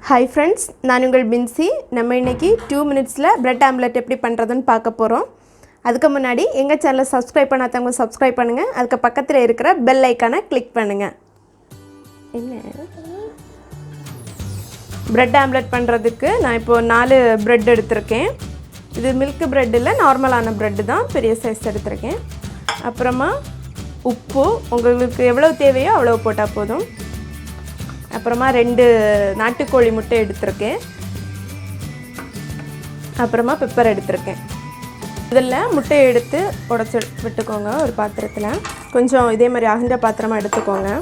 Hi friends, நான் உங்கள் பின்சி. நம்ம இன்னைக்கு 2 minutesல bread omelette எப்படி பண்றதுன்னு பார்க்க போறோம். அதுக்கு முன்னாடி எங்க சேனலை subscribe பண்ணாதவங்க subscribe பண்ணுங்க. அதுக்கு பக்கத்துல இருக்கிற bell icon-ஐ click பண்ணுங்க. என்ன? bread omelette பண்றதுக்கு நான் இப்போ 4 bread எடுத்துர்க்கேன். இது milk bread இல்ல, நார்மலான bread தான். பெரிய சைஸ் எடுத்துர்க்கேன். அப்புறமா உப்பு உங்களுக்கு எவ்வளவு தேவையோ அவ்வளவு போட்டா போதும். அப்புறமா 2 நாட்டுக்கோழி முட்டை எடுத்துர்க்கேன். அப்புறமா பெப்பர் எடுத்துர்க்கேன். இதெல்லாம் முட்டையை எடுத்து உடைச்சு விட்டுக்கோங்க ஒரு பாத்திரத்துல. கொஞ்சம் இதே மாதிரி அகன்ற பாத்திரமா எடுத்துக்கோங்க.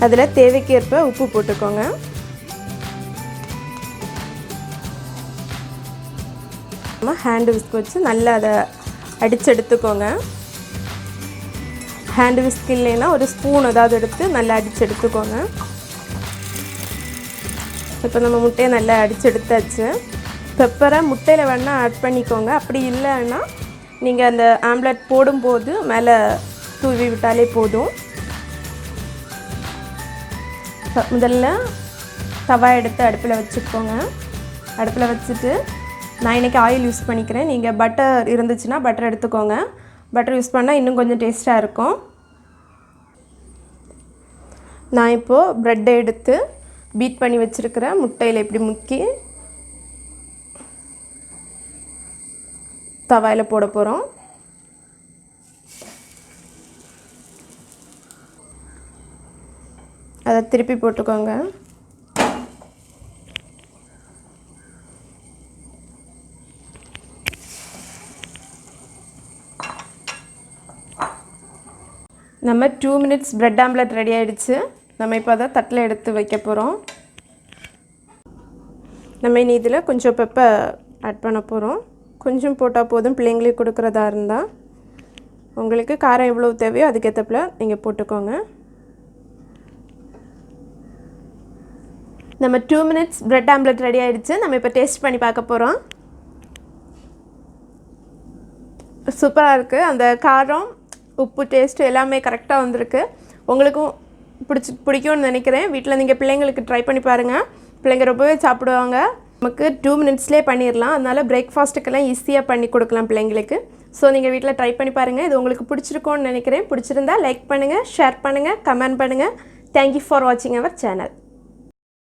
அதுல தேவைக்கேற்ப உப்பு போட்டுக்கோங்க. ஹேண்ட் விஸ்க் வச்சு நல்லா அதை அடிச்சு எடுத்துக்கோங்க. ஹேண்ட் விஸ்க் இல்லைன்னா ஒரு ஸ்பூன் ஏதாவது எடுத்து நல்லா அடிச்சு எடுத்துக்கோங்க. இப்போ நம்ம முட்டையை நல்லா அடிச்சு எடுத்தாச்சு. பெப்பரை முட்டையில் வேணால் ஆட் பண்ணிக்கோங்க. அப்படி இல்லைன்னா நீங்கள் அந்த ஆம்லெட் போடும்போது மேலே தூவி விட்டாலே போதும். முதல்ல தவா எடுத்து அடுப்பில் வச்சுக்கோங்க. அடுப்பில் வச்சுட்டு நான் இன்றைக்கி ஆயில் யூஸ் பண்ணிக்கிறேன். நீங்கள் பட்டர் இருந்துச்சுன்னா பட்டர் எடுத்துக்கோங்க. பட்டர் யூஸ் பண்ணால் இன்னும் கொஞ்சம் டேஸ்ட்டாக இருக்கும். நான் இப்போது ப்ரெட்டை எடுத்து பீட் பண்ணி வச்சுருக்கிற முட்டையில் இப்படி முக்கி தவாயில் போட போகிறோம். அதை திருப்பி போட்டுக்கோங்க. நம்ம 2 minutes bread omelette ரெடி ஆயிடுச்சு. நம்ம இப்போ அதை தட்டில் எடுத்து வைக்க போகிறோம். நம்ம இனி இதில் கொஞ்சம் பெப்பர் ஆட் பண்ண போகிறோம். கொஞ்சம் போட்டால் போதும், பிள்ளைங்களுக்கு கொடுக்குறதா இருந்தால். உங்களுக்கு காரம் எவ்வளோ தேவையோ அதுக்கேற்றப்பல நீங்கள் போட்டுக்கோங்க. நம்ம 2 minutes bread omelette ரெடி ஆயிடுச்சு. நம்ம இப்போ டேஸ்ட் பண்ணி பார்க்க போகிறோம். சூப்பராக இருக்குது. அந்த காரம் உப்பு டேஸ்ட் எல்லாமே கரெக்டாக வந்திருக்கு. உங்களுக்கும் பிடிக்கும்னு நினைக்கிறேன். வீட்டில் நீங்கள் பிள்ளைங்களுக்கு ட்ரை பண்ணி பாருங்கள். பிள்ளைங்க ரொம்பவே சாப்பிடுவாங்க. நமக்கு 2 minutesலேயே பண்ணிடலாம். அதனால் பிரேக்ஃபாஸ்ட்டுக்கெல்லாம் ஈஸியாக பண்ணி கொடுக்கலாம் பிள்ளைங்களுக்கு. ஸோ நீங்கள் வீட்டில் ட்ரை பண்ணி பாருங்கள். இது உங்களுக்கு பிடிச்சிருக்கோன்னு நினைக்கிறேன். பிடிச்சிருந்தா லைக் பண்ணுங்கள், ஷேர் பண்ணுங்கள், கமெண்ட் பண்ணுங்கள். தேங்க்யூ ஃபார் வாட்சிங் அவர் சேனல்.